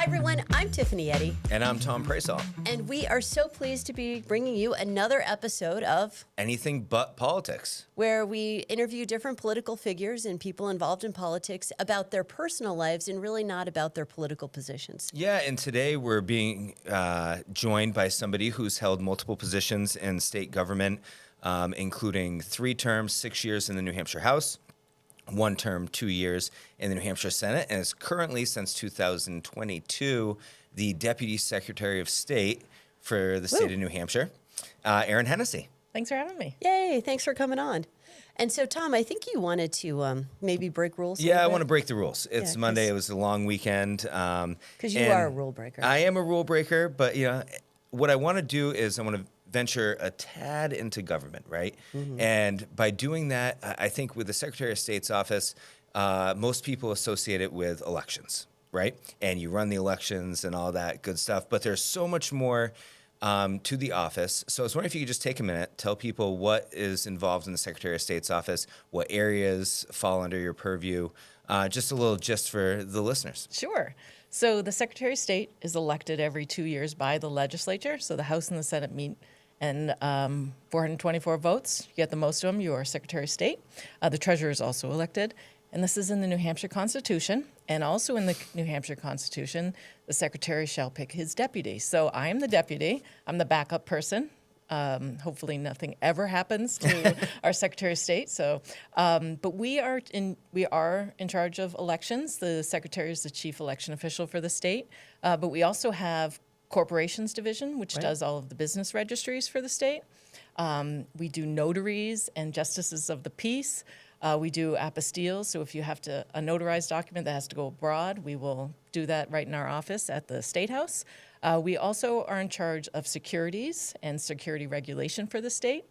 everyone, I'm Tiffany Eddy. And I'm Tom Praisall. And we are so pleased to be bringing you another episode of Anything But Politics, where we interview different political figures and people involved in politics about their personal lives and really not about their political positions. Yeah, and today we're being joined by somebody who's held multiple positions in state government, including 3 terms, 6 years in the New Hampshire House, 1 term, 2 years in the New Hampshire Senate, and is currently, since 2022, the Deputy Secretary of State for the state of New Hampshire, Erin Hennessey. Thanks for having me. Yay, thanks for coming on. And so, Tom, I think you wanted to maybe break rules. Yeah, I want to break the rules. It's Monday. It was a long weekend. Because you are a rule breaker. I am a rule breaker, but what I want to do is I want to venture a tad into government, right? Mm-hmm. And by doing that, I think with the Secretary of State's office, most people associate it with elections, right? And you run the elections and all that good stuff. But there's so much more to the office. So I was wondering if you could just take a minute, tell people what is involved in the Secretary of State's office, what areas fall under your purview, just a little gist for the listeners. Sure. So the Secretary of State is elected every 2 years by the legislature. So the House and the Senate meet, and 424 votes. You get the most of them, you are Secretary of State. The Treasurer is also elected. And this is in the New Hampshire Constitution. And also in the New Hampshire Constitution, the Secretary shall pick his deputy. So I am the deputy. I'm the backup person. Hopefully nothing ever happens to our Secretary of State. So, but we are in charge of elections. The Secretary is the chief election official for the state. But we also have Corporations Division, which does all of the business registries for the state. We do notaries and justices of the peace. We do apostilles, so if you have a notarized document that has to go abroad, we will do that right in our office at the State House. We also are in charge of securities and security regulation for the state.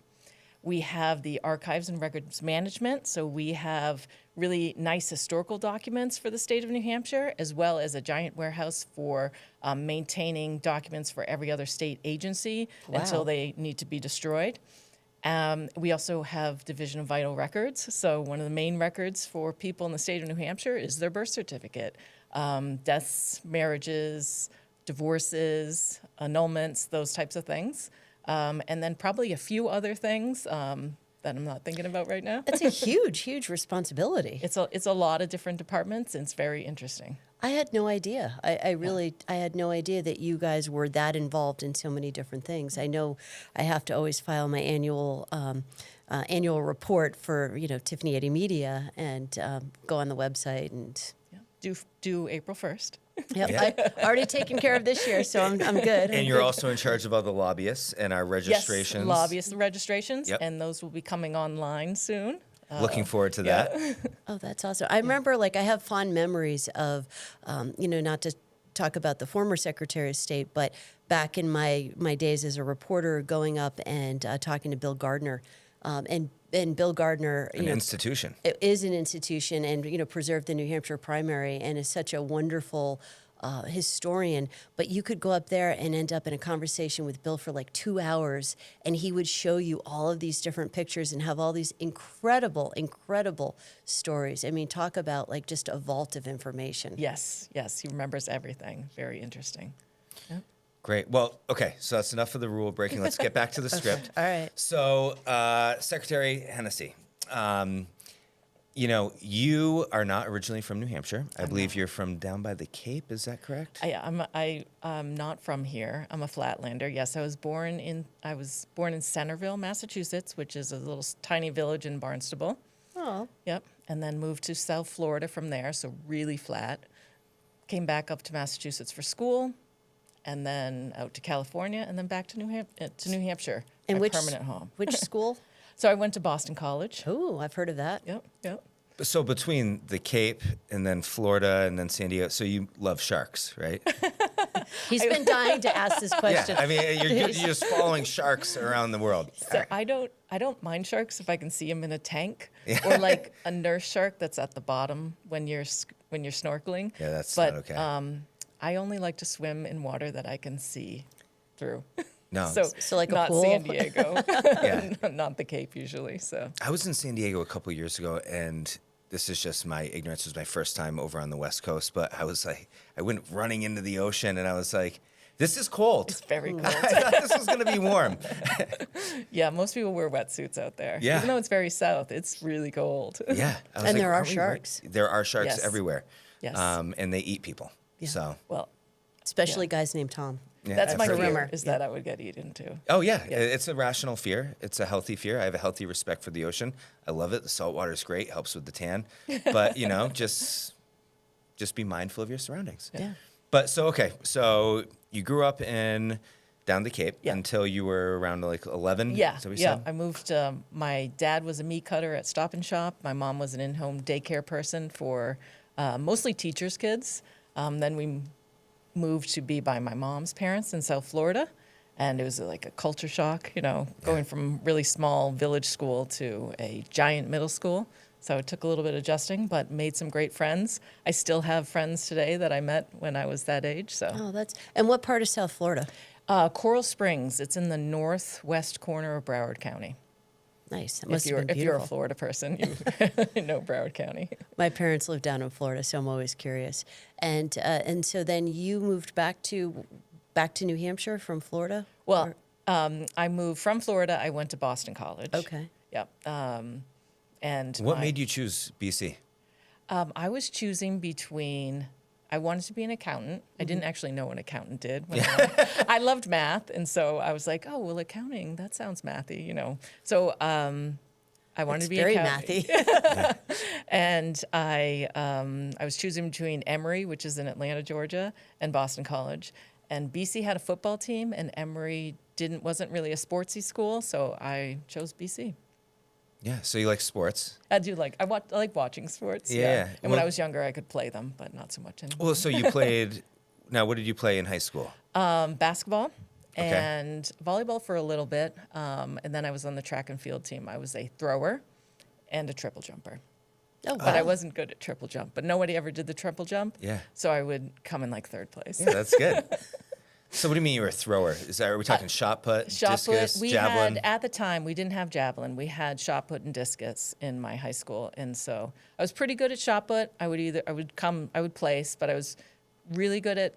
We have the archives and records management, so we have really nice historical documents for the state of New Hampshire, as well as a giant warehouse for maintaining documents for every other state agency until they need to be destroyed. We also have Division of Vital Records. So one of the main records for people in the state of New Hampshire is their birth certificate. Deaths, marriages, divorces, annulments, those types of things. And then probably a few other things that I'm not thinking about right now. That's a huge, huge responsibility. It's a lot of different departments, and it's very interesting. I had no idea. I had no idea that you guys were that involved in so many different things. I know I have to always file my annual report for Tiffany Eddy Media and go on the website and due April 1st. Yep, I've already taken care of this year, so I'm good. And you're also in charge of all the lobbyists and our registrations. Yes, lobbyist registrations, and those will be coming online soon. Looking forward to that. Oh, that's awesome. I remember, I have fond memories of, not to talk about the former Secretary of State, but back in my days as a reporter going up and talking to Bill Gardner. And Bill Gardner, an institution. It is an institution and, preserved the New Hampshire primary and is such a wonderful historian, but you could go up there and end up in a conversation with Bill for 2 hours, and he would show you all of these different pictures and have all these incredible, incredible stories. I mean, talk about just a vault of information. Yes, he remembers everything. Very interesting. Yep. Great. Well, okay, so that's enough of the rule breaking. Let's get back to the script. All right. So, Secretary Hennessey, you are not originally from New Hampshire. I believe you're from down by the Cape. Is that correct? I'm not from here. I'm a Flatlander. Yes, I was born in Centerville, Massachusetts, which is a little tiny village in Barnstable. Oh. Yep. And then moved to South Florida from there, so really flat. Came back up to Massachusetts for school, and then out to California, and then back to New Hampshire, and my permanent home. Which school? So I went to Boston College. Oh, I've heard of that. Yep. So between the Cape and then Florida and then San Diego, so you love sharks, right? He's been dying to ask this question. Yeah, I mean, you're just following sharks around the world. So I don't mind sharks if I can see them in a tank, or a nurse shark that's at the bottom when you're snorkeling. Yeah, that's not okay. I only like to swim in water that I can see through. No. So like a not pool? San Diego. Yeah. Not the Cape usually. So I was in San Diego a couple of years ago, and this is just my ignorance. It was my first time over on the West Coast, but I was like, I went running into the ocean and I was like, this is cold. It's very cold. I thought this was going to be warm. Yeah, most people wear wetsuits out there. Yeah. Even though it's very south, it's really cold. Yeah. I was And like, there are we sharks. There are sharks Yes. everywhere. Yes. And they eat people. Yeah. So, Well, Especially guys named Tom. yeah, that's I've my heard fear, rumor. is that I would get eaten too. Oh yeah. Yeah. It's a rational fear. It's a healthy fear. I have a healthy respect for the ocean. I love it. The salt water is great. Helps with the tan. But just be mindful of your surroundings. Yeah. But so you grew up in down the Cape Yeah. until you were around like 11. Yeah, Is that what you yeah. said? I moved. My dad was a meat cutter at Stop and Shop. My mom was an in-home daycare person for mostly teachers' kids. Then we moved to be by my mom's parents in South Florida, and it was like a culture shock, going from really small village school to a giant middle school. So it took a little bit of adjusting, but made some great friends. I still have friends today that I met when I was that age. So Oh, and what part of South Florida? Coral Springs. It's in the northwest corner of Broward County. Nice. That must If have been you're a beautiful. Florida person, you know Broward County. My parents live down in Florida, so I'm always curious. And so then you moved back to New Hampshire from Florida? Well, I moved from Florida. I went to Boston College. Okay. Yep. And What made you choose BC? I was choosing between. I wanted to be an accountant. I didn't actually know what an accountant did. I loved math, and so I was like, "Oh, well, accounting, that sounds mathy," So I wanted to be very an accountant. mathy. And I was choosing between Emory, which is in Atlanta, Georgia, and Boston College. And BC had a football team, and Emory wasn't really a sportsy school, so I chose BC. Yeah. So you like sports? I like watching sports. Yeah. And when I Well- was younger, I could play them, but not so much anymore. Well, so you played. Now, what did you play in high school? Basketball Okay. and volleyball for a little bit, and then I was on the track and field team. I was a thrower and a triple jumper. Oh, But I wow. wasn't good at triple jump. But nobody ever did the triple jump. Yeah. So I would come in like third place. Yeah, that's good. So what do you mean you were a thrower? Are we talking shot put, Shot discus, put. We javelin? had, at the time, we didn't have javelin. We had shot put and discus in my high school. And so I was pretty good at shot put. I would place, but I was really good at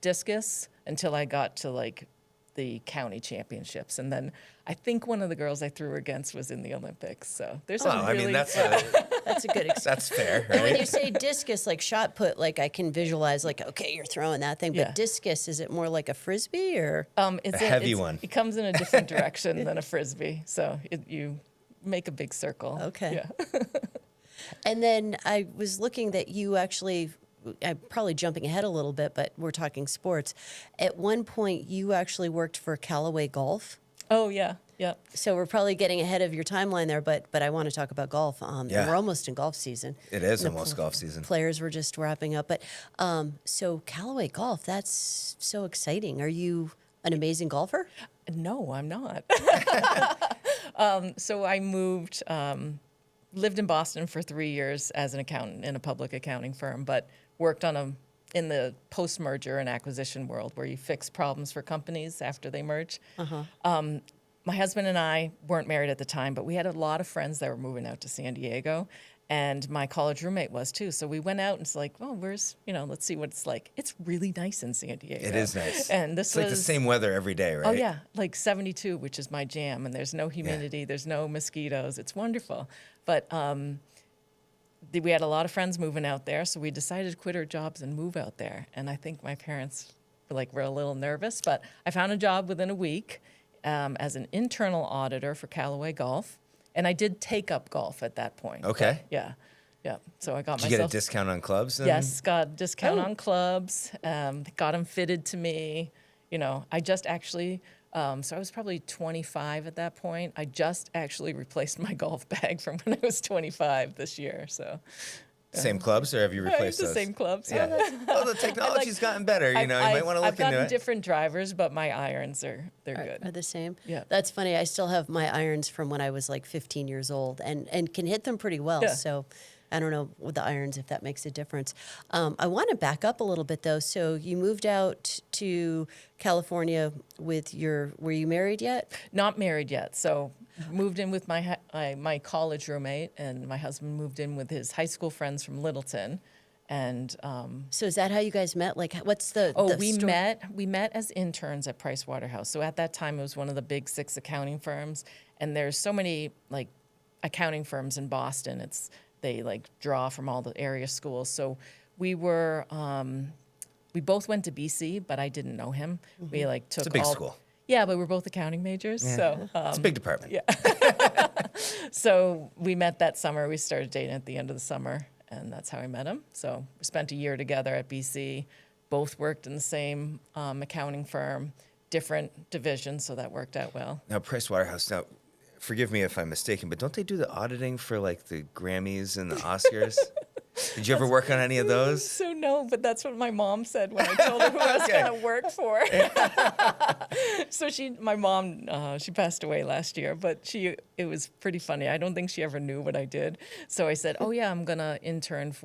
discus until I got to like the county championships. And then I think one of the girls I threw against was in the Olympics. So there's some I really mean, that's That's a good experience. that's fair, And when right? you say discus, like shot put, like I can visualize, like, okay, you're throwing that thing. Yeah. But discus, is it more like a frisbee or? it's A heavy one. It comes in a different direction than a frisbee. So you make a big circle. Okay. Yeah. And then I was looking that you actually, I'm probably jumping ahead a little bit, but we're talking sports. At one point, you actually worked for Callaway Golf. Oh, yeah. Yeah. So we're probably getting ahead of your timeline there, but I want to talk about golf. And Yeah. we're almost in golf season. It is The almost golf season. Players were just wrapping up. But so Callaway Golf, that's so exciting. Are you an amazing golfer? No, I'm not. So I moved, lived in Boston for 3 years as an accountant in a public accounting firm, but worked in the post-merger and acquisition world where you fix problems for companies after they merge. My husband and I weren't married at the time, but we had a lot of friends that were moving out to San Diego. And my college roommate was too. So we went out and it's like, oh, let's see what it's like. It's really nice in San Diego. It is nice. And this It's like the was same weather every day, right? Oh yeah, like 72, which is my jam, and there's no humidity, there's no mosquitoes. It's wonderful. But we had a lot of friends moving out there, so we decided to quit our jobs and move out there. And I think my parents were a little nervous, but I found a job within a week as an internal auditor for Callaway Golf, and I did take up golf at that point. Okay. Yeah. Yeah, so I got Did you myself. get a discount on clubs? Then? Yes, got a discount on clubs. Got them fitted to me. I just actually. So I was probably 25 at that point. I just actually replaced my golf bag from when I was 25 this year. So Same clubs, or have you replaced the those? same clubs. Yeah. Oh, the technology's gotten better. You might want to I've look into gotten it. different drivers, but my irons they're good. Are the same? Yeah. That's funny. I still have my irons from when I was like 15 years old and can hit them pretty well. Yeah. So I don't know with the irons if that makes a difference. I want to back up a little bit though. So you moved out to California were you married yet? Not married yet. So moved in with my college roommate, and my husband moved in with his high school friends from Littleton. And So is that how you guys met? Like, what's the we met as interns at Price Waterhouse. So at that time, it was one of the big 6 accounting firms, and there's so many like accounting firms in Boston. They like draw from all the area schools. So we were we both went to BC, but I didn't know him. We like took It's a big school. Yeah, but we're both accouning majors. Yeah. So It's a big department. yeah. So we met that summer. We started dating at the end of the summer, and that's how I met him. So we spent a year together at BC. Both worked in the same accounting firm, different divisions, so that worked out well. Now, Price Waterhouse, now, forgive me if I'm mistaken, but don't they do the auditing for like the Grammys and the Oscars? Did you ever work on any of those? So no, but that's what my mom said when I told her who I was Okay. going to work for. So my mom, she passed away last year, but it was pretty funny. I don't think she ever knew what I did. So I said, oh yeah, I'm going to intern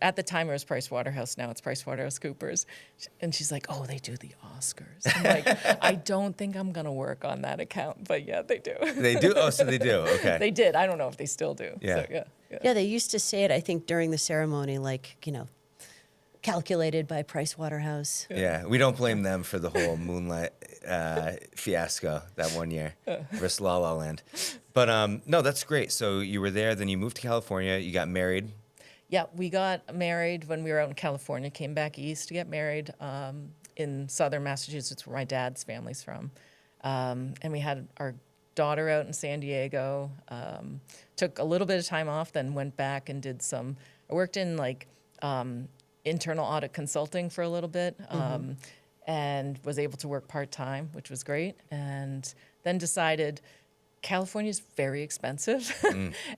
at the time it was Price Waterhouse, now it's PricewaterhouseCoopers. And she's like, oh, they do the Oscars. I'm like, I don't think I'm going to work on that account, but yeah, they do. They do? Oh, so they do. Okay. They did. I don't know if they still do. Yeah. So, yeah. Yeah, they used to say it, I think, during the ceremony, like, calculated by Price Waterhouse. Yeah, we don't blame them for the whole Moonlight fiasco that one year versus La La Land. But no, that's great. So you were there, then you moved to California, you got married. Yeah, we got married when we were out in California, came back east to get married in southern Massachusetts, where my dad's family's from. And we had our daughter out in San Diego, took a little bit of time off, then went back and I worked in like internal audit consulting for a little bit, and was able to work part-time, which was great. And then decided California is very expensive.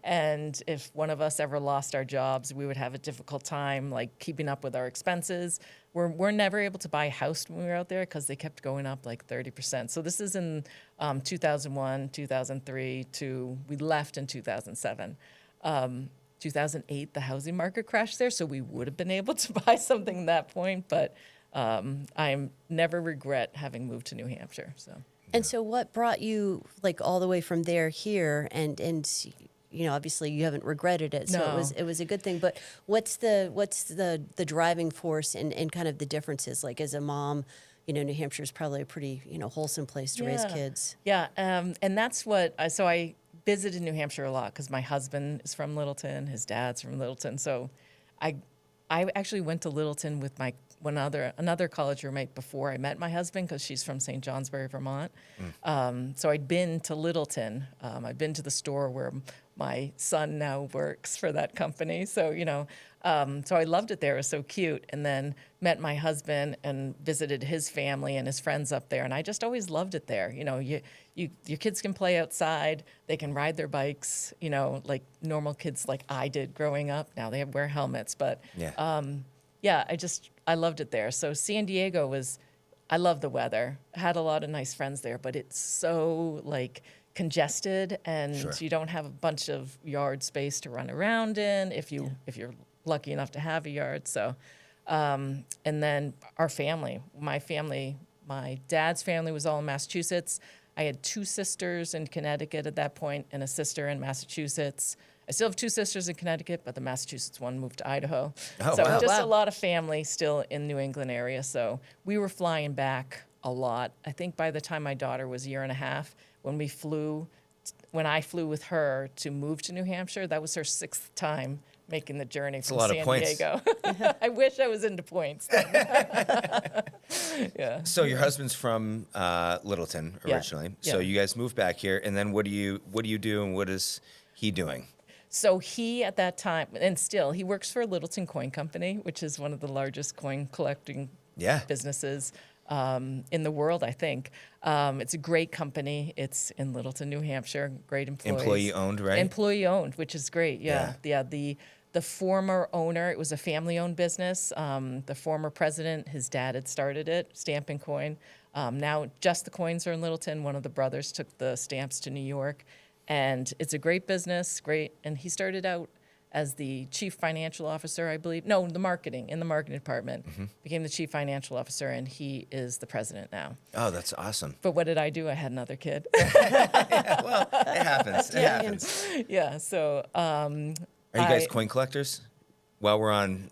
And if one of us ever lost our jobs, we would have a difficult time like keeping up with our expenses. We're never able to buy a house when we were out there because they kept going up like 30%. So this is in 2001, 2003 we left in 2007. 2008, the housing market crashed there, so we would have been able to buy something at that point. But I never regret having moved to New Hampshire. So. And so what brought you like all the way from there here and obviously you haven't regretted it, so No. it was a good thing, but what's the driving force and kind of the differences? Like as a mom, New Hampshire is probably a pretty, wholesome place to raise kids. Yeah, and that's what so I visited New Hampshire a lot because my husband is from Littleton, his dad's from Littleton. So I actually went to Littleton with my another college roommate before I met my husband because she's from St. Johnsbury, Vermont. So I'd been to Littleton. I'd been to the store where my son now works for that company. So, so I loved it there. It was so cute. And then met my husband and visited his family and his friends up there. And I just always loved it there. Your kids can play outside. They can ride their bikes, like normal kids like I did growing up. Now they wear helmets. But yeah, I loved it there. So San Diego I love the weather. I had a lot of nice friends there, but it's so like congested and Sure. you don't have a bunch of yard space to run around in if you're lucky enough to have a yard. So, and then our family, my dad's family was all in Massachusetts. I had 2 sisters in Connecticut at that point and a sister in Massachusetts. I still have 2 sisters in Connecticut, but the Massachusetts one moved to Idaho. Oh, So wow. just Wow. a lot of family still in New England area. So we were flying back a lot. I think by the time my daughter was a year and a half, when I flew with her to move to New Hampshire, that was her 6th time making the journey from a lot of San points. Diego. I wish I was into points. Yeah. So your husband's from Littleton Yeah. originally. So Yeah. you guys moved back here, and then what do you do, and what is he doing? So he, at that time, and still, he works for Littleton Coin Company, which is one of the largest coin collecting Yeah. businesses in the world, I think. It's a great company. It's in Littleton, New Hampshire. Great employees. Employee owned, right? Employee owned, which is great. Yeah. The former owner, it was a family owned business. The former president, his dad had started it, Stamp and Coin. Now just the coins are in Littleton. One of the brothers took the stamps to New York. And it's a great business, great. And he started out as the chief financial officer, I believe. No, in the marketing department. Mm-hmm. Became the chief financial officer, and he is the president now. Oh, that's awesome. But what did I do? I had another kid. Yeah, well, it happens. It happens. Yeah. So Are you guys coin collectors? While we're on,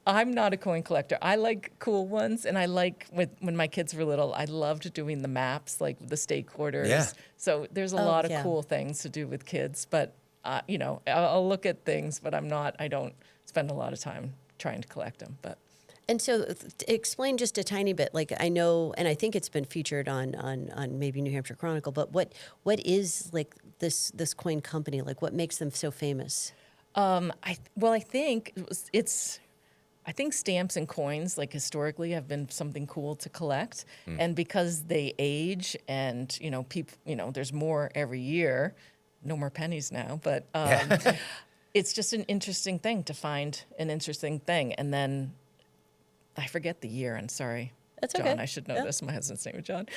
I'm not a coin collector. I like cool ones, and I like when my kids were little, I loved doing the maps, like the state quarters. Yeah. So there's a Oh, lot of yeah. cool things to do with kids, but I'll look at things, but I don't spend a lot of time trying to collect them. But And so, explain just a tiny bit. Like I know, and I think it's been featured on maybe New Hampshire Chronicle. But what is like this coin company? Like what makes them so famous? I think I think stamps and coins, like historically, have been something cool to collect, and because they age, and people, there's more every year. No more pennies now, but it's just an interesting thing to find an interesting thing, and then I forget the year. I'm sorry, That's John. okay. I should know Yeah. this. My husband's name is John.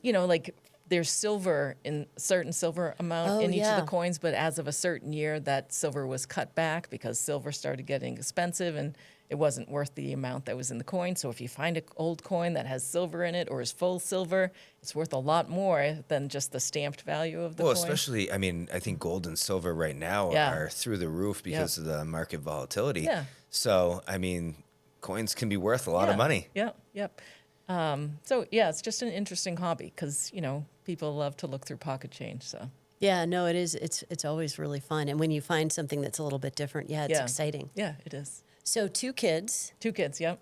Like there's silver in certain silver amount Oh, in each yeah. of the coins, but as of a certain year, that silver was cut back because silver started getting expensive and it wasn't worth the amount that was in the coin. So if you find an old coin that has silver in it or is full silver, it's worth a lot more than just the stamped value of the well, coin. especially, I mean, I think gold and silver right now Yeah. are through the roof because of the market volatility. Yeah. So, I mean, coins can be worth a lot of Yeah. money. Yeah, yep. So yeah, it's just an interesting hobby because people love to look through pocket change. So Yeah, no, it is. It's always really fun, and when you find something that's a little bit different, yeah, it's yeah. exciting. Yeah, it is. So 2 kids, 2 kids. Yep.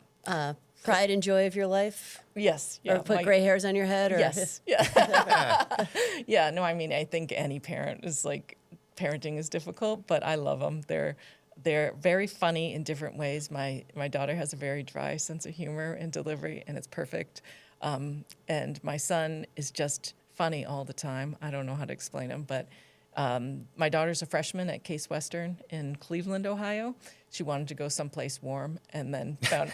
pride and joy of your life, Yes. or put gray hairs on your head, or Yes. Yeah. Yeah. No, I mean, I think any parent is like, parenting is difficult, but I love them. They're very funny in different ways. My daughter has a very dry sense of humor and delivery, and it's perfect. And my son is just funny all the time. I don't know how to explain him, but my daughter's a freshman at Case Western in Cleveland, Ohio. She wanted to go someplace warm and then found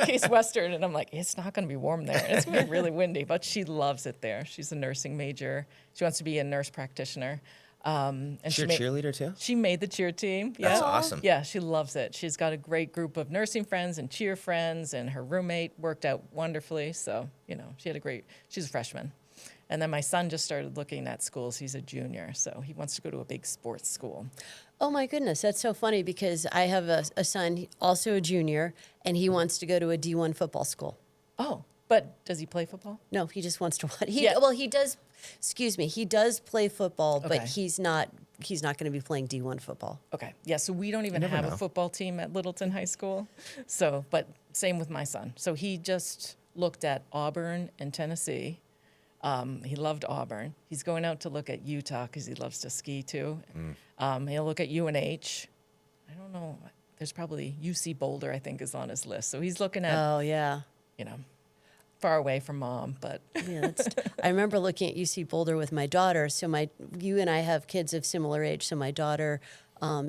Case Western, and I'm like, it's not going to be warm there. It's going to be really windy, but she loves it there. She's a nursing major. She wants to be a nurse practitioner. And She's a cheerleader too? she made the cheer team. Yeah. That's awesome. Yeah, she loves it. She's got a great group of nursing friends and cheer friends, and her roommate worked out wonderfully. So, she's a freshman. And then my son just started looking at schools. He's a junior, so he wants to go to a big sports school. Oh my goodness, that's so funny because I have a son, also a junior, and he wants to go to a D1 football school. Oh, but does he play football? No, he just wants to watch. Yeah. Well, he does. Excuse me, he does play football, but Okay. he's not going to be playing D1 football. Okay. Yeah, so we don't even never have know. a football team at Littleton High School. So, but same with my son. So he just looked at Auburn and Tennessee. He loved Auburn. He's going out to look at Utah because he loves to ski too. He'll look at UNH. I don't know. There's probably UC Boulder, I think, is on his list. So he's looking at, Oh yeah. far away from mom, but Yeah, I remember looking at UC Boulder with my daughter. So you and I have kids of similar age. So my daughter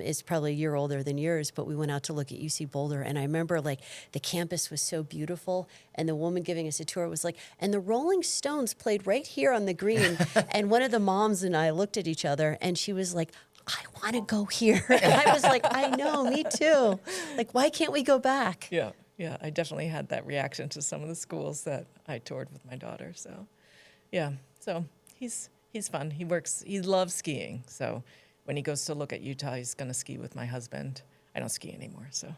is probably a year older than yours, but we went out to look at UC Boulder, and I remember like the campus was so beautiful, and the woman giving us a tour was like, and the Rolling Stones played right here on the green, and one of the moms and I looked at each other, and she was like, I want to go here, and I was like, I know, me too. Like, why can't we go back? yeah, I definitely had that reaction to some of the schools that I toured with my daughter. So, yeah, so he's fun. He loves skiing. So when he goes to look at Utah, he's going to ski with my husband. I don't ski anymore, so.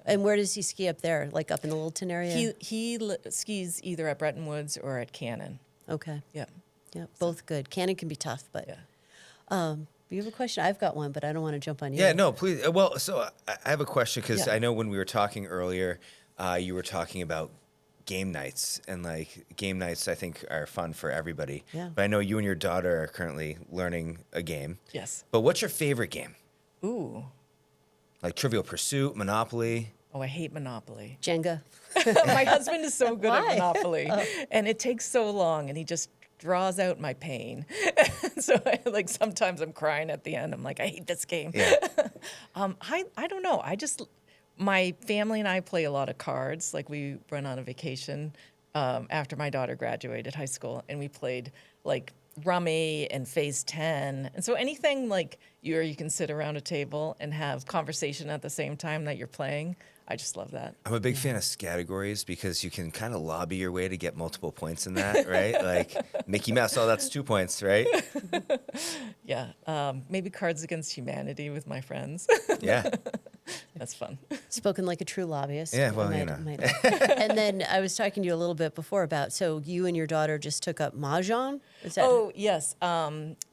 And where does he ski up there? Like up in the Littleton area? He skis either at Bretton Woods or at Cannon. Okay. Yeah, Yeah, both good. Cannon can be tough, but yeah. you have a question? I've got one, but I don't want to jump on you. Yeah, no, please. Well, so I have a question because Yeah. I know when we were talking earlier, you were talking about game nights, and like game nights I think are fun for everybody. Yeah. But I know you and your daughter are currently learning a game. Yes. But what's your favorite game? Ooh. Like Trivial Pursuit, Monopoly? Oh, I hate Monopoly. Jenga. My husband is so good Why? at Monopoly, and it takes so long, and he just draws out my pain. So sometimes I'm crying at the end. I'm like, I hate this game. Yeah. I don't know. My family and I play a lot of cards. Like we went on a vacation after my daughter graduated high school, and we played like Rummy and Phase 10. And so anything like you can sit around a table and have conversation at the same time that you're playing. I just love that. I'm a big fan of categories because you can kind of lobby your way to get multiple points in that, right? Like Mickey Mouse, oh, that's 2 points, right? Yeah. Maybe Cards Against Humanity with my friends. Yeah. That's fun. Spoken like a true lobbyist. Yeah, well, I you know. And then I was talking to you a little bit before about, so you and your daughter just took up Mahjong? Is that? Oh, yes.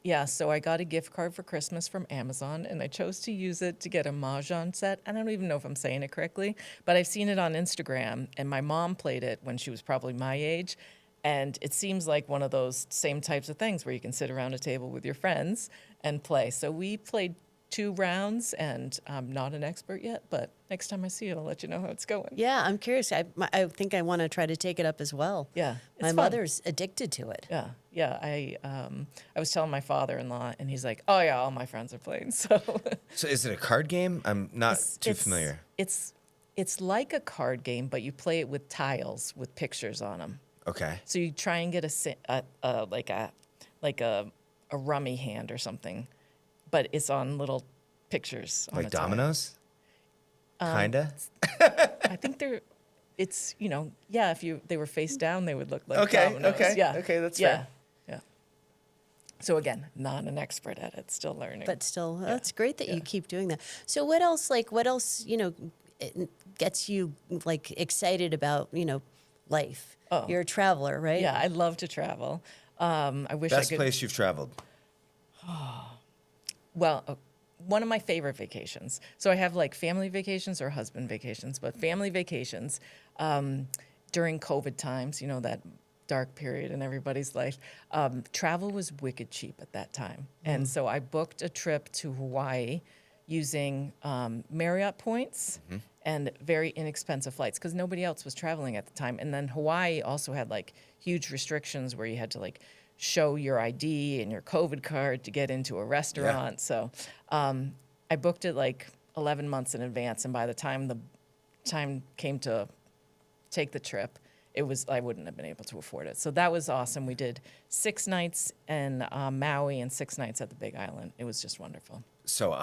Yeah, so I got a gift card for Christmas from Amazon, and I chose to use it to get a Mahjong set. I don't even know if I'm saying it correctly, but I've seen it on Instagram, and my mom played it when she was probably my age. And it seems like one of those same types of things where you can sit around a table with your friends and play. So we played 2 rounds, and I'm not an expert yet, but next time I see it, I'll let you know how it's going. Yeah, I'm curious. I think I want to try to take it up as well. Yeah, it's My fun. mother's addicted to it. Yeah, yeah. I was telling my father-in-law, and he's like, "Oh yeah, all my friends are playing." So So is it a card game? I'm not too it's- familiar. It's like a card game, but you play it with tiles with pictures on them. Okay. So you try and get like a rummy hand or something, but it's on little pictures. On Like a tile. dominoes? Kinda? I think it's yeah. If they were face down, they would look like Okay, dominoes. okay, Yeah, okay, that's yeah, fair. yeah. So again, not an expert at it, still learning. But still, that's great that you keep doing that. So what else, it gets you like excited about, life? Oh. You're a traveler, right? yeah, I love to travel. I wish Best I could. place you've traveled? Well, one of my favorite vacations. So I have like family vacations or husband vacations, but family vacations during COVID times, that dark period in everybody's life, travel was wicked cheap at that time. And so I booked a trip to Hawaii using Marriott points and very inexpensive flights because nobody else was traveling at the time. And then Hawaii also had like huge restrictions where you had to like show your ID and your COVID card to get into a restaurant. So I booked it like 11 months in advance. And by the time the time came to take the trip, I wouldn't have been able to afford it. So that was awesome. We did 6 nights in Maui and 6 nights at the Big Island. It was just wonderful. So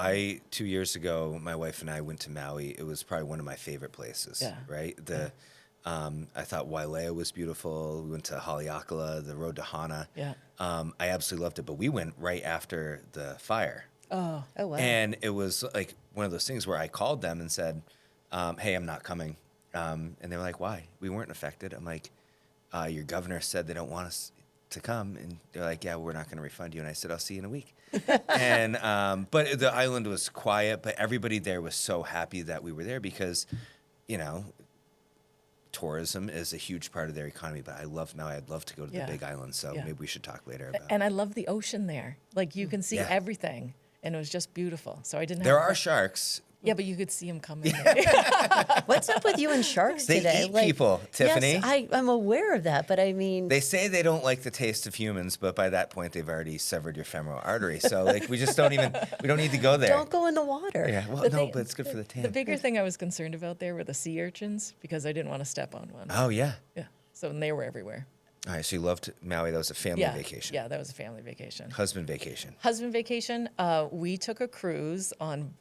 2 years ago, my wife and I went to Maui. It was probably one of my favorite places, Yeah. right? I thought Wailea was beautiful. We went to Haleakala, the road to Hana. Yeah. I absolutely loved it, but we went right after the fire. Oh, Oh, wow. And it was like one of those things where I called them and said, hey, I'm not coming. And they were like, why? We weren't affected. I'm like, your governor said they don't want us to come. And they're like, yeah, we're not going to refund you. And I said, I'll see you in a week. And but the island was quiet, but everybody there was so happy that we were there because, tourism is a huge part of their economy. But I love Maui. I'd love to go to the Yeah. Big Island. So Yeah. maybe we should talk later about it. and I love the ocean there. Like you can see Yeah. everything. And it was just beautiful. So I didn't There have are sharks. Yeah, but you could see them coming. What's up with you and sharks They today? eat people, Tiffany. Yes, I'm aware of that, but I mean, They say they don't like the taste of humans, but by that point they've already severed your femoral artery. So like we just don't need to go there. don't go in the water. Yeah, well, The no, thing- but it's good for the tan. The bigger thing I was concerned about there were the sea urchins because I didn't want to step on one. Oh yeah. Yeah. So they were everywhere. All right, so you loved Maui. That was a family Yeah. vacation. Yeah, that was a family vacation. Husband vacation. Husband vacation, we took a cruise on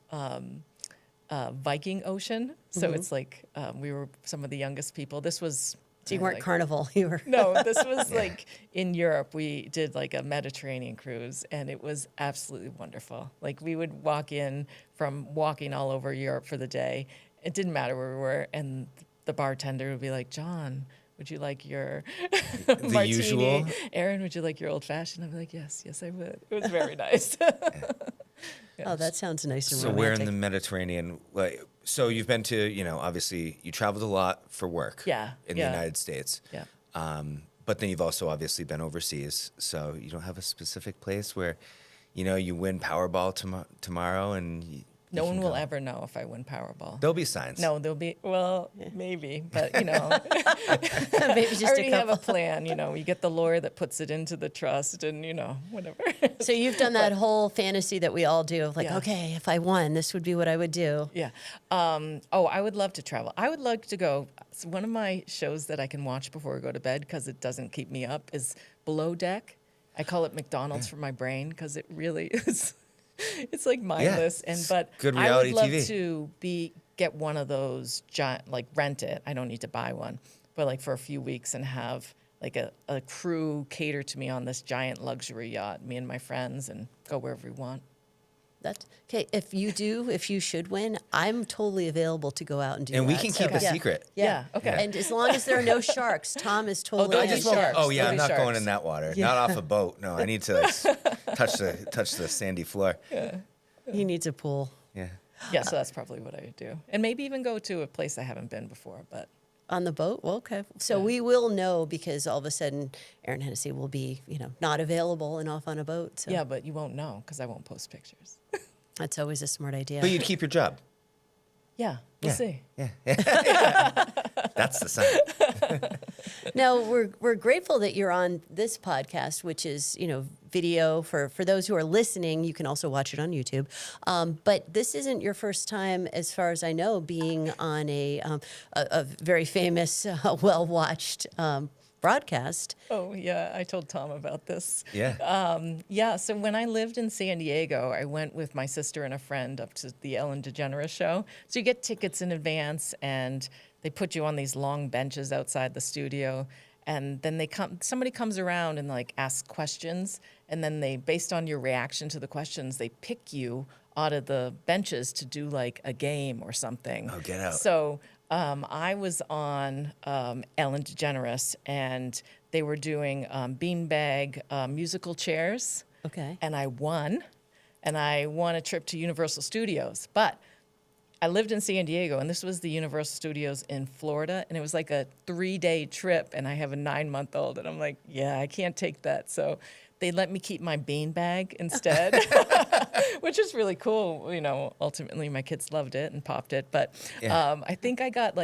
Viking Ocean. So it's like we were some of the youngest people. This was. So you weren't like- Carnival. You were. No, this was like in Europe. We did like a Mediterranean cruise, and it was absolutely wonderful. Like we would walk in from walking all over Europe for the day. It didn't matter where we were, and the bartender would be like, "John, would you like your martini? usual? Erin, would you like your old fashioned?" I'd be like, "Yes, I would." It was very nice. Oh, that sounds nice and So romantic. where in the Mediterranean? So you've been to, obviously you traveled a lot for work. Yeah, In yeah. the United States. Yeah. But then you've also obviously been overseas. So you don't have a specific place where, you win Powerball tomorrow and you No one can will go. ever know if I win Powerball. There'll be signs. No, there'll be maybe, but Maybe I just a already have a couple. plan. You get the lawyer that puts it into the trust, and whatever. So you've done that whole fantasy that we all do of like, Yeah. okay, if I won, this would be what I would do. Yeah. I would love to travel. I would like to go. So one of my shows that I can watch before I go to bed because it doesn't keep me up is Below Deck. I call it McDonald's for my brain because it really is. It's like mindless, but good I reality would love TV. to get one of those giant, like rent it. I don't need to buy one, but like for a few weeks and have like a crew cater to me on this giant luxury yacht, me and my friends, and go wherever we want. That's okay. If you should win, I'm totally available to go out and do that. And we can keep a secret. Yeah, okay. And as long as there are no sharks, Tom is totally don't in. do sharks. Oh yeah, I'm There'll not be going sharks. in that water. Not off a boat. No, I need to like, touch the sandy floor. He needs a pool. Yeah. Yeah, so that's probably what I would do, and maybe even go to a place I haven't been before. But On the boat? Well, okay. So we will know because all of a sudden Erin Hennessey will be, not available and off on a boat. So yeah, but you won't know because I won't post pictures. that's always a smart idea. But you'd keep your job. Yeah, we'll see. Yeah. That's the sign. No, we're grateful that you're on this podcast, which is, video for those who are listening. You can also watch it on YouTube. But this isn't your first time, as far as I know, being on a very famous, well-watched broadcast. Oh yeah, I told Tom about this. Yeah. Yeah, so when I lived in San Diego, I went with my sister and a friend up to the Ellen DeGeneres show. So you get tickets in advance, and they put you on these long benches outside the studio, and then somebody comes around and like asks questions, and then they, based on your reaction to the questions, they pick you out of the benches to do like a game or something. Oh, get out. So I was on Ellen DeGeneres, and they were doing beanbag musical chairs. Okay. And I won a trip to Universal Studios. But I lived in San Diego, and this was the Universal Studios in Florida, and it was like a 3-day trip, and I have a 9-month-old, and I'm like, yeah, I can't take that. So they let me keep my beanbag instead, which is really cool. Ultimately my kids loved it and popped it. But I think I got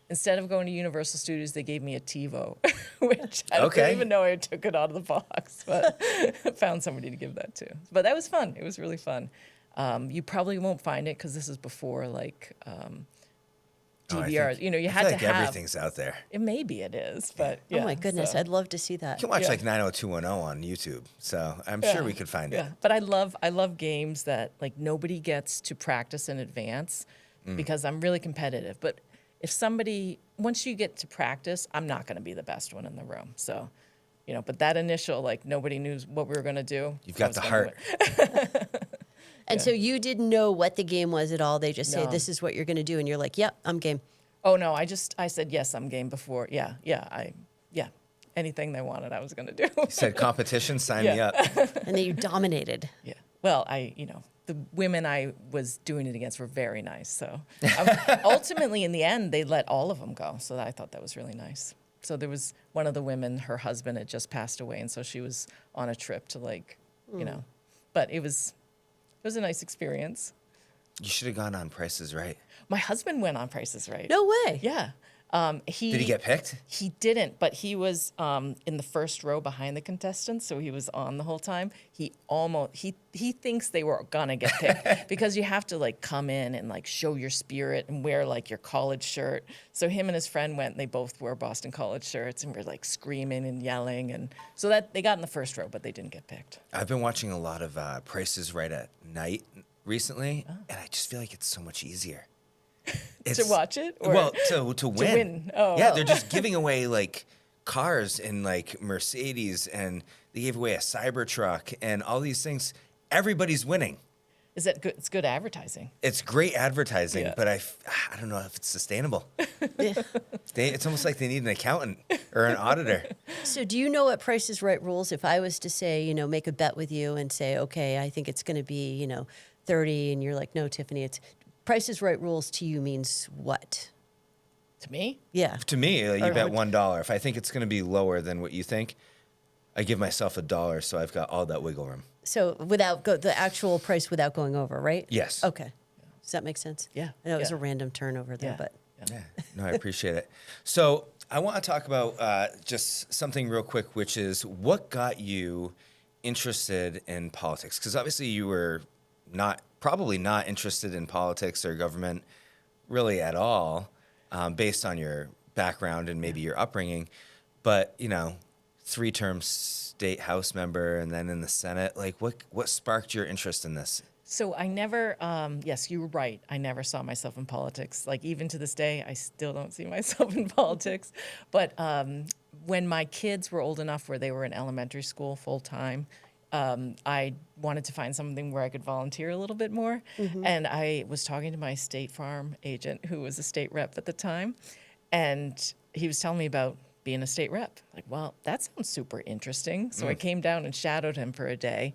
instead of going to Universal Studios, they gave me a TiVo, which I don't even know I took it out of the box, but I found somebody to give that to. But that was fun. It was really fun. You probably won't find it because this is before DVRs. You had to have everything's out there. Maybe it is, but yeah. Oh my goodness, so. I'd love to see that. You can watch 90210 on YouTube, so I'm sure we could find it. Yeah, but I love games that nobody gets to practice in advance because I'm really competitive. But if once you get to practice, I'm not going to be the best one in the room. So, but that initial nobody knew what we were going to do. You've got the heart. And so you didn't know what the game was at all. They just say, No. this is what you're going to do. And you're like, yep, I'm game. Oh no, I said yes, I'm game before. Yeah. Anything they wanted, I was going to do. You said competition, sign me up. And then you dominated. Yeah. Well, the women I was doing it against were very nice. So ultimately, in the end, they let all of them go. So I thought that was really nice. So there was one of the women, her husband had just passed away, and so she was on a trip to but it was a nice experience. You should have gone on Price is Right. My husband went on Price is Right. No way. Yeah. Did he get picked? He didn't, but he was in the first row behind the contestants, so he was on the whole time. He thinks they were gonna get picked because you have to come in and show your spirit and wear your college shirt. So him and his friend went, and they both wore Boston College shirts and were screaming and yelling, and so that they got in the first row, but they didn't get picked. I've been watching a lot of Price is Right at night recently, and I just feel like it's so much easier. To watch it? Or Well, to win. win. Oh. Yeah, they're just giving away cars and Mercedes, and they gave away a Cybertruck and all these things. Everybody's winning. Is that good? It's good advertising. It's great advertising, Yeah. but I don't know if it's sustainable. Yeah. It's almost like they need an accountant or an auditor. So do you know what Price is Right rules? If I was to say, make a bet with you and say, okay, I think it's going to be, 30, and you're like, no, Tiffany, it's Price is Right rules to you means what? To me? Yeah. To me, you Or bet how- $1. If I think it's going to be lower than what you think, I give myself $1, so I've got all that wiggle room. So the actual price without going over, right? Yes. Okay. Does that make sense? Yeah. I know it was Yeah. a random turnover there, Yeah. but Yeah, no, I appreciate it. So I want to talk about just something real quick, which is what got you interested in politics? Because obviously you were probably not interested in politics or government really at all, based on your background and maybe your upbringing. But, 3-term state House member and then in the Senate. Like, what sparked your interest in this? So I never, yes, you were right. I never saw myself in politics. Like even to this day, I still don't see myself in politics. But when my kids were old enough where they were in elementary school full time, I wanted to find something where I could volunteer a little bit more. And I was talking to my State Farm agent, who was a state rep at the time, and he was telling me about being a state rep. Like, well, that sounds super interesting. So I came down and shadowed him for a day.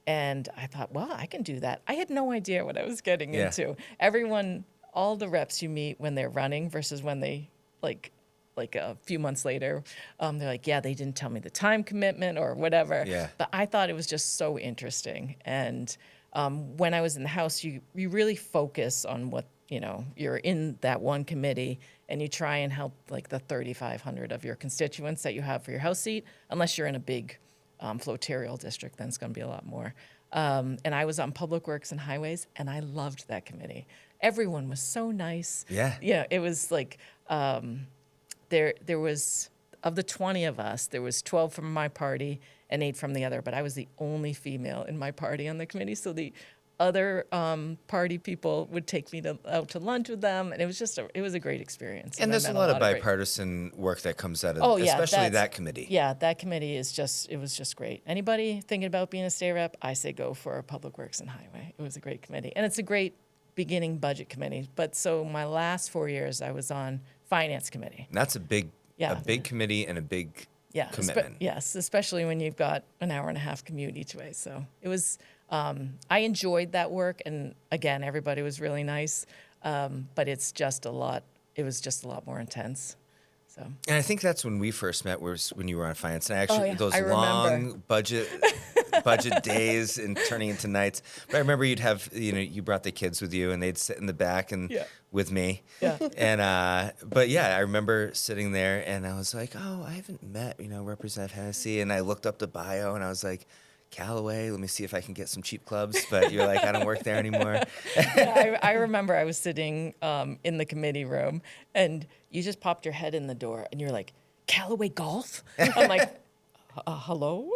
And I thought, well, I can do that. I had no idea what I was getting into. Everyone, all the reps you meet when they're running versus when they, like a few months later, they're like, yeah, they didn't tell me the time commitment or whatever. Yeah. But I thought it was just so interesting. And when I was in the House, you really focus on what, you're in that one committee and you try and help like the 3,500 of your constituents that you have for your House seat, unless you're in a big floterial district, then it's going to be a lot more. And I was on Public Works and Highways, and I loved that committee. Everyone was so nice. Yeah. Yeah, it was like there was, of the 20 of us, there was 12 from my party and 8 from the other, but I was the only female in my party on the committee. So the other party people would take me out to lunch with them, and it was it was a great experience. And I there's a met lot of great- bipartisan work that comes out of, yeah, especially that's- that committee. Yeah, that committee it was just great. Anybody thinking about being a state rep, I say go for Public Works and Highway. It was a great committee. And it's a great beginning budget committee. But so my last 4 years, I was on Finance Committee. And that's a big committee and a big commitment. Yes, especially when you've got an hour and a half commute each way. So it was, I enjoyed that work. And again, everybody was really nice. But it was just a lot more intense. So. And I think that's when we first met, was when you were on finance. And actually, those I long remember. budget days and turning into nights. But I remember you'd have, you brought the kids with you, and they'd sit in the back and with me. Yeah. And but yeah, I remember sitting there, and I was like, oh, I haven't met Representative Hennessey, and I looked up the bio, and I was like, Callaway, let me see if I can get some cheap clubs. But you're like, I don't work there anymore. I remember I was sitting in the committee room, and you just popped your head in the door, and you're like, Callaway Golf? I'm like, hello?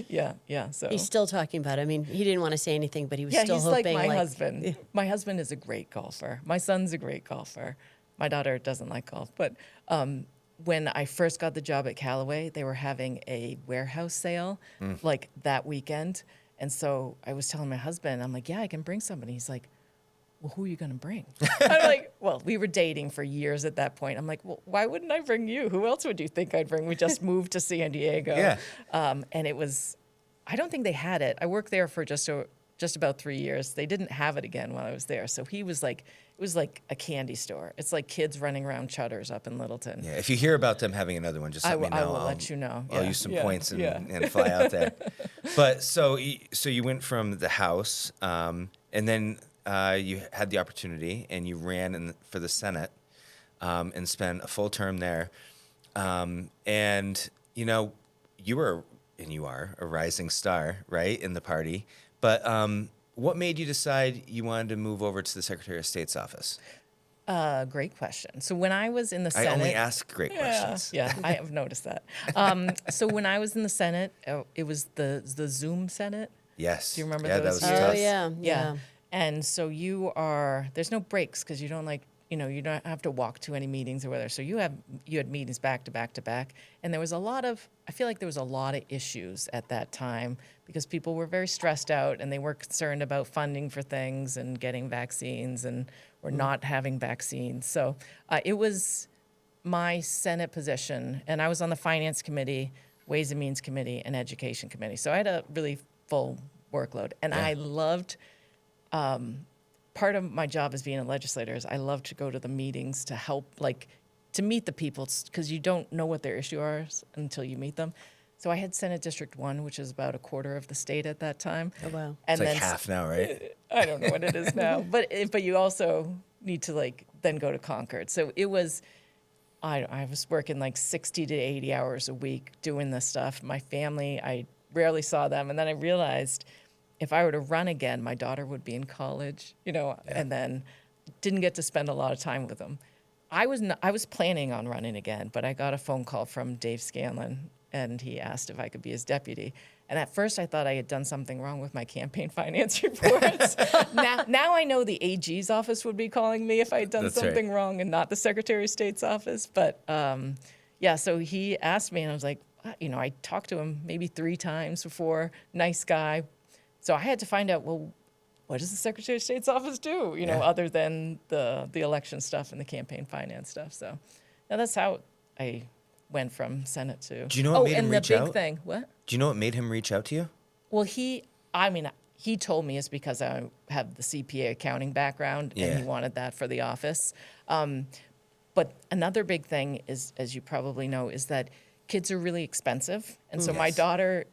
Yeah. So He's still talking about it. I mean, he didn't want to say anything, but he was still he's hoping. like my husband. My husband is a great golfer. My son's a great golfer. My daughter doesn't like golf, but when I first got the job at Callaway, they were having a warehouse sale like that weekend. And so I was telling my husband, I'm like, yeah, I can bring somebody. He's like, well, who are you going to bring? I'm like, well, we were dating for years at that point. I'm like, well, why wouldn't I bring you? Who else would you think I'd bring? We just moved to San Diego. Yeah. And it was, I don't think they had it. I worked there for just about 3 years. They didn't have it again while I was there. So he was like, it was like a candy store. It's like kids running around Chudder's up in Littleton. Yeah, if you hear about them having another one, just let me know. I will let you know. I'll use some points and fly out there. But so you went from the House, and then you had the opportunity, and you ran for the Senate, and spent a full term there. And you were, and you are, a rising star, right, in the party. But what made you decide you wanted to move over to the Secretary of State's office? Great question. So when I was in the Senate, I only ask great questions. Yeah, I have noticed that. So when I was in the Senate, it was the Zoom Senate. Yes. Do you remember that those was years? tough. Oh, yeah. And so there's no breaks because you don't you don't have to walk to any meetings or whatever. So you had meetings back to back to back. And I feel like there was a lot of issues at that time because people were very stressed out and they were concerned about funding for things and getting vaccines or not having vaccines. So it was my Senate position, and I was on the Finance Committee, Ways and Means Committee, and Education Committee. So I had a really full workload. And I loved part of my job as being a legislator is I love to go to the meetings to help, to meet the people, because you don't know what their issue is until you meet them. So I had Senate District 1, which is about a quarter of the state at that time. Oh, wow. It's And like then half now, right? I don't know what it is now, but you also need to then go to Concord. So it was, I was working 60 to 80 hours a week doing this stuff. My family, I rarely saw them. And then I realized if I were to run again, my daughter would be in college, and then didn't get to spend a lot of time with them. I was planning on running again, but I got a phone call from Dave Scanlon, and he asked if I could be his deputy. And at first, I thought I had done something wrong with my campaign finance reports. now I know the AG's office would be calling me if I had done That's something right. wrong, and not the Secretary of State's office. But yeah, so he asked me, and I was like, I talked to him maybe 3 times before. Nice guy. So I had to find out, well, what does the Secretary of State's office do, Yeah. other than the election stuff and the campaign finance stuff. So now that's how I went from Senate to. Do you know what made him and reach the big out? thing, what? Do you know what made him reach out to you? Well, he told me it's because I have the CPA accounting background, and he Yeah. wanted that for the office. But another big thing is, as you probably know, is that kids are really expensive. And so my Yes. daughter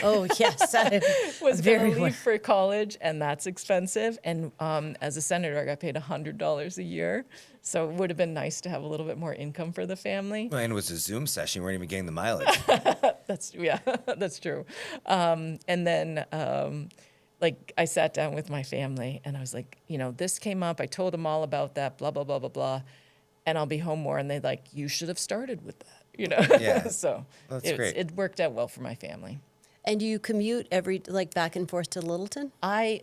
Oh, yes. was Very going to well. leave for college, and that's expensive. And as a senator, I got paid $100 a year. So it would have been nice to have a little bit more income for the family. Well, and it was a Zoom session. You weren't even getting the mileage. That's true. And then, like, I sat down with my family, and I was like, this came up. I told them all about that, blah, blah, blah, blah, blah. And I'll be home more. And they're like, you should have started with that, Yeah. So That's great. it worked out well for my family. And do you commute back and forth to Littleton? I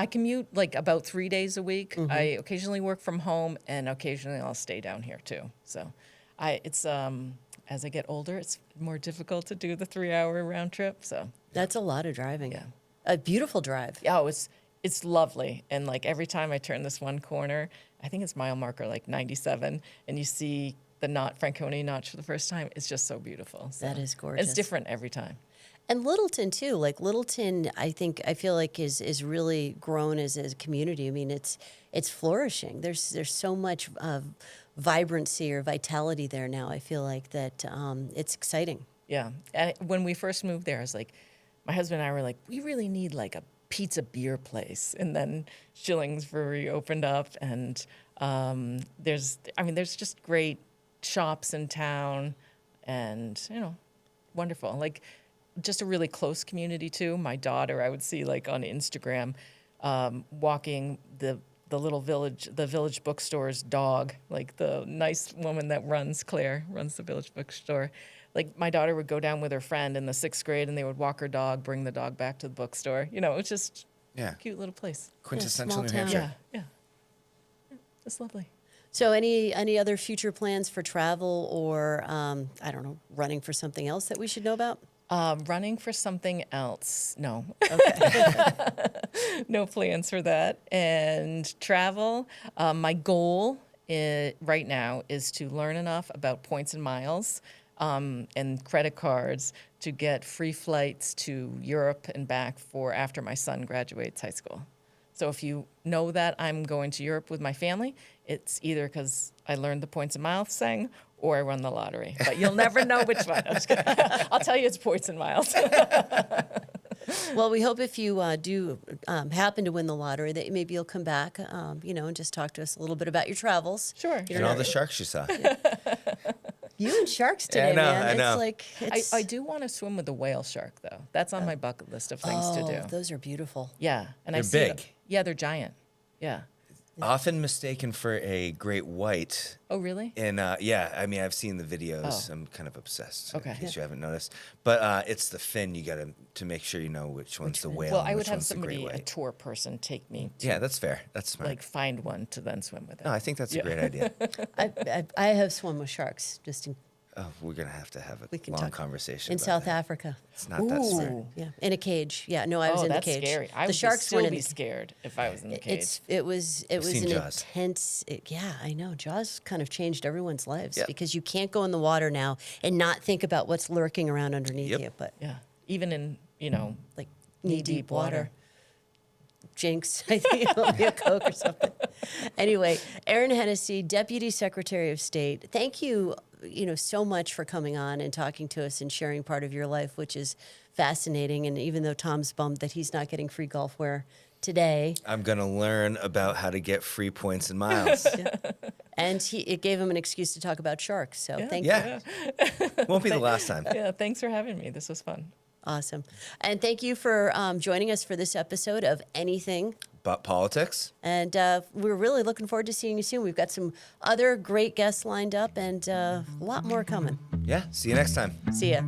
commute like about 3 days a week. Mm-hmm. I occasionally work from home, and occasionally I'll stay down here too. So it's as I get older, it's more difficult to do the 3-hour round trip. So That's a lot of driving. Yeah. A beautiful drive. oh, it's lovely. And like every time I turn this one corner, I think it's mile marker like 97, and you see the Franconia Notch for the first time. It's just so beautiful. So That is gorgeous. It's different every time. And Littleton too. Like Littleton, I feel like is really grown as a community. I mean, it's flourishing. There's so much vibrancy or vitality there now. I feel like that it's exciting. Yeah. And when we first moved there, I was like, my husband and I were like, we really need like a pizza beer place. And then Schilling's Brewery opened up, and there's just great shops in town, and wonderful. Like, just a really close community too. My daughter, I would see like on Instagram, walking the little village, the village bookstore's dog, like the nice woman that Claire runs the village bookstore. Like, my daughter would go down with her friend in the 6th grade, and they would walk her dog, bring the dog back to the bookstore. It's just Yeah. a cute little place. Quintessential small New town. Hampshire. Yeah. It's lovely. So any other future plans for travel or I don't know, running for something else that we should know about? Running for something else, no. Okay. No plans for that. And travel, my goal right now is to learn enough about points and miles and credit cards to get free flights to Europe and back for after my son graduates high school. So if you know that I'm going to Europe with my family, it's either because I learned the points and miles thing or I won the lottery. But you'll never know which one. I'm just kidding. I'll tell you it's points and miles. Well, we hope if you do happen to win the lottery that maybe you'll come back, and just talk to us a little bit about your travels. Sure. And all the sharks you saw. You and sharks today, I know, man. I know. It's like it's, I do want to swim with a whale shark, though. That's on my bucket list of things to do. Those are beautiful. Yeah. And I They're see big. Yeah, they're giant. Yeah. Often mistaken for a great white. Oh, really? And I've seen the videos. Oh. I'm kind of obsessed. Okay. In case you haven't noticed, but it's the fin. You got to make sure you know which one's the whale. Well, and I would which have one's the great somebody, a white. tour person, take me to Yeah, that's fair. That's smart. like find one to then swim with it. No, I think that's a great idea. I have swum with sharks just Oh, we're gonna have to have a We can long talk. conversation in about South that. Africa. It's not that smart. Ooh. Yeah, in a cage. Yeah, no, I was Oh, in the that's cage. scary. I the would sharks still weren't in be the scared if I was in the cage. It was seen an Jaws. intense. Yeah, I know. Jaws kind of changed everyone's lives Yep. because you can't go in the water now and not think about what's lurking around underneath Yep. you. But Yeah. Even in, like knee-deep water. Jinx, I think it'll be a Coke or something. Anyway, Erin Hennessey, Deputy Secretary of State. Thank you, so much for coming on and talking to us and sharing part of your life, which is fascinating. And even though Tom's bummed that he's not getting free golf wear today, I'm gonna learn about how to get free points and miles. and it gave him an excuse to talk about sharks. So thank you. Yeah, won't be the last time. Yeah, thanks for having me. This was fun. Awesome. And thank you for joining us for this episode of Anything about politics. And we're really looking forward to seeing you soon. We've got some other great guests lined up and a lot more coming. Yeah, see you next time. See ya.